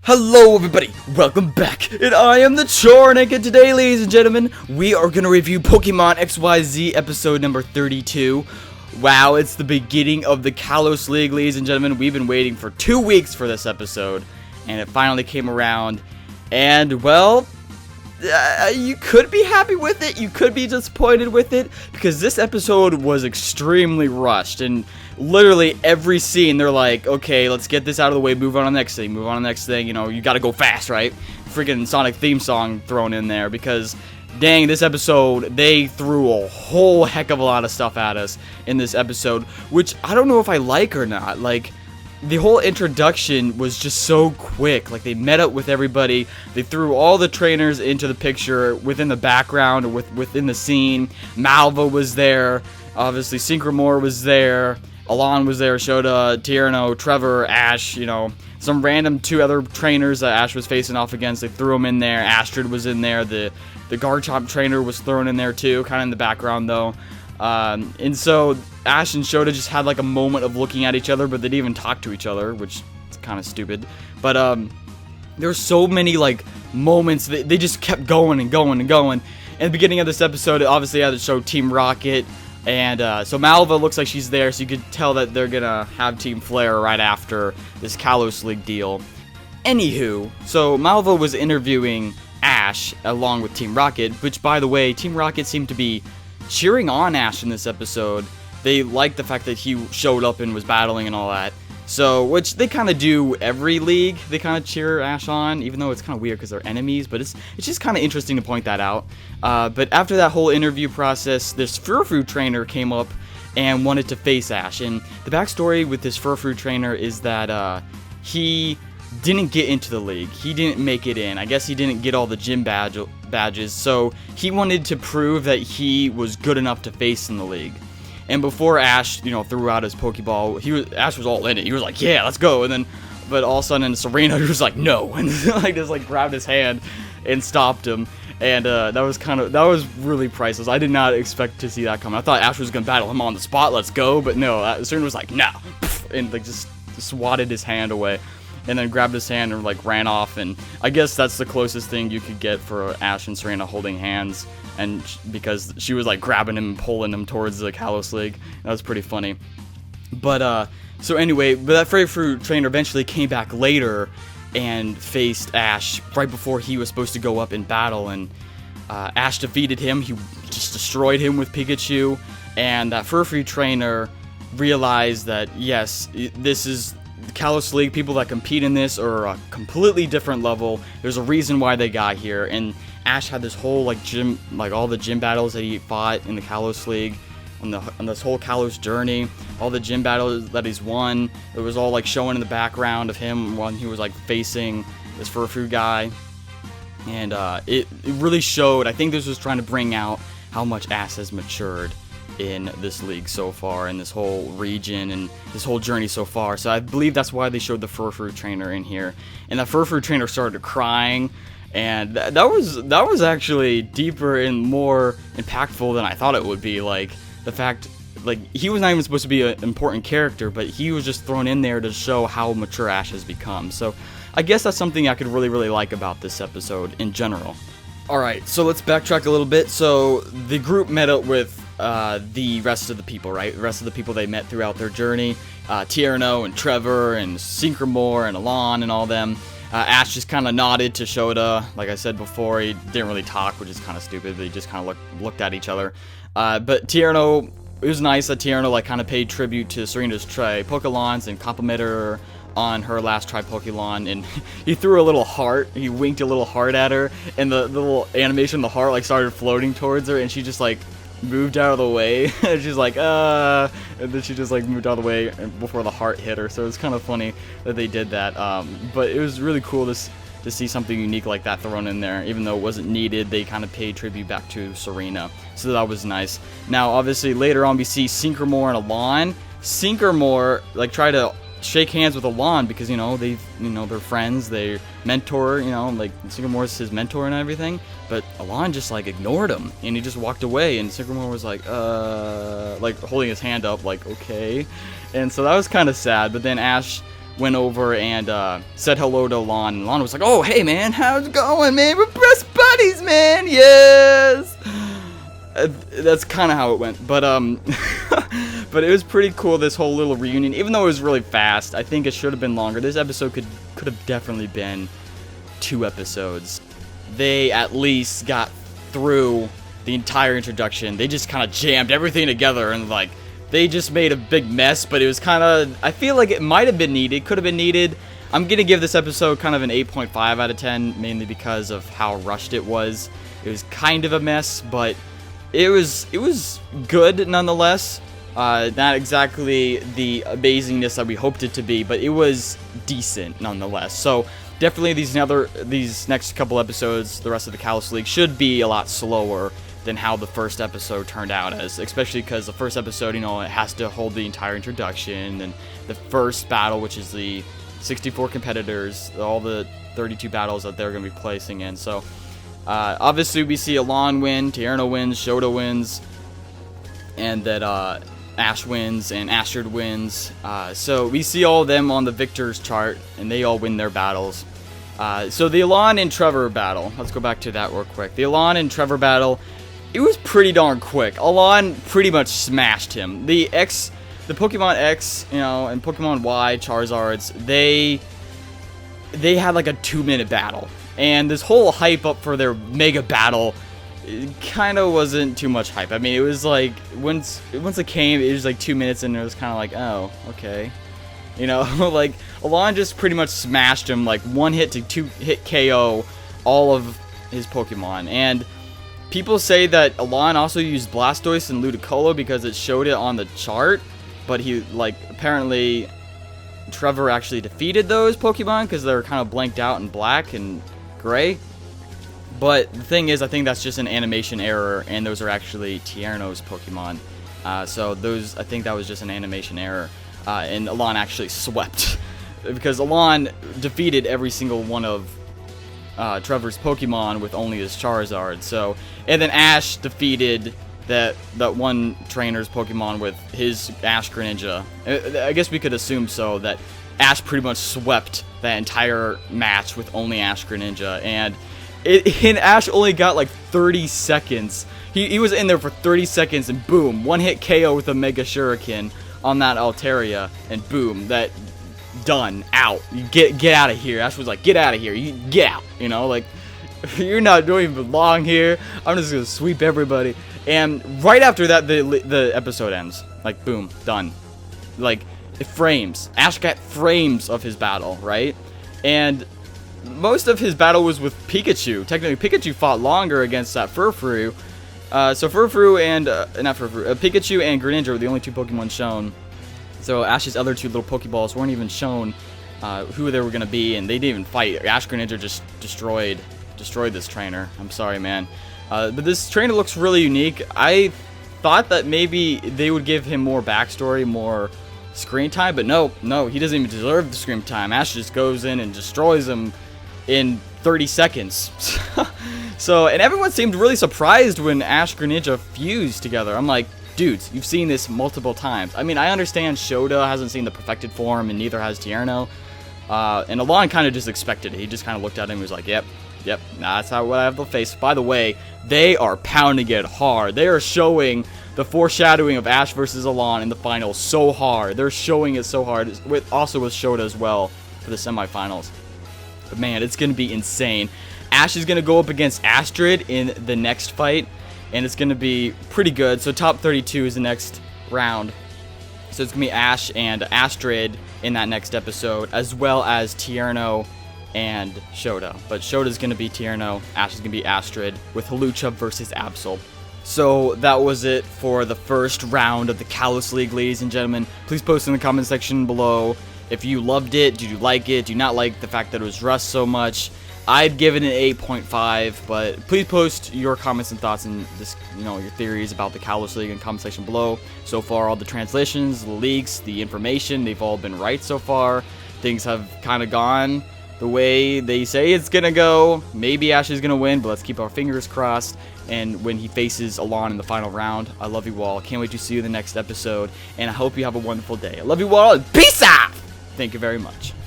Hello everybody, welcome back, and I am the Charnick, and today, ladies and gentlemen, we are going to review Pokemon XY&Z episode number 32. Wow, it's the beginning of the Kalos League, ladies and gentlemen. We've been waiting for 2 weeks for this episode, and it finally came around, and, well, you could be happy with it, you could be disappointed with it, because this episode was extremely rushed, and literally every scene, they're like, okay, let's get this out of the way, move on to the next thing, you know, you gotta go fast, right? Freaking Sonic theme song thrown in there, because, dang, this episode, they threw a whole heck of a lot of stuff at us in this episode, which I don't know if I like or not. Like, the whole introduction was just so quick. Like, they met up with everybody, they threw all the trainers into the picture within the background, or within the scene. Malva was there, obviously Synchromore was there, Alon was there, Shoda, Tierno, Trevor, Ash, you know, some random 2 other trainers that Ash was facing off against. They threw them in there. Astrid was in there. The Garchomp trainer was thrown in there too, kind of in the background though. And so Ash and Shoda just had like a moment of looking at each other, but they didn't even talk to each other, which is kind of stupid. But there were so many like moments that they just kept going and going and going. In the beginning of this episode, obviously I had to show Team Rocket. And so Malva looks like she's there, so you could tell that they're gonna have Team Flare right after this Kalos League deal. Anywho, so Malva was interviewing Ash along with Team Rocket, which, by the way, Team Rocket seemed to be cheering on Ash in this episode. They liked the fact that he showed up and was battling and all that. So, which they kind of do every league. They kind of cheer Ash on, even though it's kind of weird because they're enemies, but it's just kind of interesting to point that out. But after that whole interview process, this Furfrou trainer came up and wanted to face Ash. And the backstory with this Furfrou trainer is that he didn't get into the league. He didn't make it in. I guess he didn't get all the gym badges, so he wanted to prove that he was good enough to face in the league. And before Ash, you know, threw out his Pokeball, Ash was all in it. He was like, yeah, let's go. And then, but all of a sudden in Serena, he was like, no. And like just like grabbed his hand and stopped him. And that was really priceless. I did not expect to see that coming. I thought Ash was going to battle him on the spot, let's go. But no, Serena was like, no. And like just swatted his hand away. And then grabbed his hand and like ran off. And I guess that's the closest thing you could get for Ash and Serena holding hands. And because she was like grabbing him and pulling him towards the Kalos League. That was pretty funny. But so anyway, but that Furfrou trainer eventually came back later and faced Ash right before he was supposed to go up in battle. And Ash defeated him. He just destroyed him with Pikachu. And that Furfrou trainer realized that yes, this is the Kalos League. People that compete in this are a completely different level. There's a reason why they got here. And Ash had this whole like gym, like all the gym battles that he fought in the Kalos League, on this whole Kalos journey, all the gym battles that he's won. It was all like showing in the background of him when he was like facing this Furfrou guy, and it really showed. I think this was trying to bring out how much Ash has matured in this league so far, in this whole region and this whole journey so far. So I believe that's why they showed the Furfrou trainer in here, and that Furfrou trainer started crying. And that was actually deeper and more impactful than I thought it would be. Like, the fact, like, he was not even supposed to be an important character, but he was just thrown in there to show how mature Ash has become. So, I guess that's something I could really, really like about this episode in general. Alright, so let's backtrack a little bit. So, the group met up with the rest of the people, right? The rest of the people they met throughout their journey. Tierno and Trevor and Synchromore and Alon and all them. Ash just kind of nodded to Shoda. Like I said before, he didn't really talk, which is kind of stupid. They just kind of looked at each other. But Tierno, it was nice that Tierno like kind of paid tribute to Serena's Pokelons and complimented her on her last Pokemon. And he threw a little heart. He winked a little heart at her, and the little animation, the heart like started floating towards her, and she just like moved out of the way. And she's like, and then she just like moved out of the way before the heart hit her. So it was kind of funny that they did that. But it was really cool to see something unique like that thrown in there. Even though it wasn't needed, they kind of paid tribute back to Serena. So that was nice. Now, obviously, later on we see Synchromore and Alon. Synchromore like try to shake hands with Alon because, you know, they're friends, they mentor, you know, like Synchromore is his mentor and everything, but Alon just like ignored him and he just walked away, and Synchromore was like holding his hand up like, okay. And so that was kind of sad. But then Ash went over and said hello to Alon. And Alon was like, "Oh, hey man, how's it going, man? We're best buddies, man. Yes." That's kind of how it went, but but it was pretty cool, this whole little reunion. Even though it was really fast, I think it should have been longer. This episode could have definitely been 2 episodes. They at least got through the entire introduction. They just kind of jammed everything together, and like they just made a big mess. But it was kind of, I feel like it might have been needed, could have been needed. I'm gonna give this episode kind of an 8.5 out of 10, mainly because of how rushed it was. It was kind of a mess, but it was good nonetheless. Not exactly the amazingness that we hoped it to be, but it was decent nonetheless. So definitely these next couple episodes, the rest of the Kalos League, should be a lot slower than how the first episode turned out as, especially because the first episode, you know, it has to hold the entire introduction, and the first battle, which is the 64 competitors, all the 32 battles that they're going to be placing in. So obviously we see Alon win, Tierno wins, Shoda wins, and that Ash wins and Astrid wins. So we see all of them on the victors chart, and they all win their battles. So the Alon and Trevor battle, let's go back to that real quick. The Alon and Trevor battle, it was pretty darn quick. Alon pretty much smashed him. The Pokemon X, you know, and Pokemon Y Charizards, they had like a 2-minute battle. And this whole hype up for their mega battle, it kind of wasn't too much hype. I mean, it was like, once it came, it was like 2 minutes, and it was kind of like, oh, okay. You know, like, Alon just pretty much smashed him, like, 1-hit to 2-hit KO all of his Pokemon. And people say that Alon also used Blastoise and Ludicolo because it showed it on the chart, but he, like, apparently Trevor actually defeated those Pokemon because they were kind of blanked out in black and gray. But the thing is, I think that's just an animation error, and those are actually Tierno's Pokemon. So I think that was just an animation error. And Alon actually swept, because Alon defeated every single one of Trevor's Pokemon with only his Charizard. So, and then Ash defeated that one trainer's Pokemon with his Ash-Greninja. I guess we could assume so, that Ash pretty much swept that entire match with only Ash-Greninja, and Ash only got like 30 seconds. He was in there for 30 seconds, and boom, 1-hit KO with a Mega Shuriken on that Altaria, and boom, that done, out. You get out of here. Ash was like, get out of here. You get out. You know, like, you're not doing belong here. I'm just gonna sweep everybody. And right after that, the episode ends. Like, boom, done. Like, it frames. Ash got frames of his battle, right? And most of his battle was with Pikachu. Technically, Pikachu fought longer against that Furfrou. So Furfrou and, not Furfrou, Pikachu and Greninja were the only 2 Pokemon shown. So Ash's other 2 little Pokeballs weren't even shown who they were going to be, and they didn't even fight. Ash-Greninja just destroyed this trainer. I'm sorry, man. But this trainer looks really unique. I thought that maybe they would give him more backstory, more screen time, but no, he doesn't even deserve the screen time. Ash just goes in and destroys him in 30 seconds. So, and everyone seemed really surprised when Ash-Greninja fused together. I'm like, dudes, you've seen this multiple times. I mean, I understand Shoda hasn't seen the perfected form, and neither has Tierno. And Alon kind of just expected it. He just kind of looked at him and was like, yep, that's what I have to face. By the way, they are pounding it hard. They are showing the foreshadowing of Ash versus Alon in the finals so hard. They're showing it so hard, also with Shoda as well for the semifinals. But man, it's going to be insane. Ash is going to go up against Astrid in the next fight, and it's going to be pretty good. So top 32 is the next round. So it's going to be Ash and Astrid in that next episode, as well as Tierno and Shoda. But Shoda's going to be Tierno, Ash is going to be Astrid, with Hawlucha versus Absol. So that was it for the first round of the Kalos League, ladies and gentlemen. Please post in the comment section below if you loved it, did you like it, do you not like the fact that it was rushed so much. I'd give it an 8.5, but please post your comments and thoughts and this, your theories about the Kalos League in the comment section below. So far, all the translations, the leaks, the information, they've all been right so far. Things have kind of gone the way they say it's gonna go. Maybe Ash is gonna win, but let's keep our fingers crossed. And when he faces Alon in the final round, I love you all. Can't wait to see you in the next episode, and I hope you have a wonderful day. I love you all, and peace out! Thank you very much.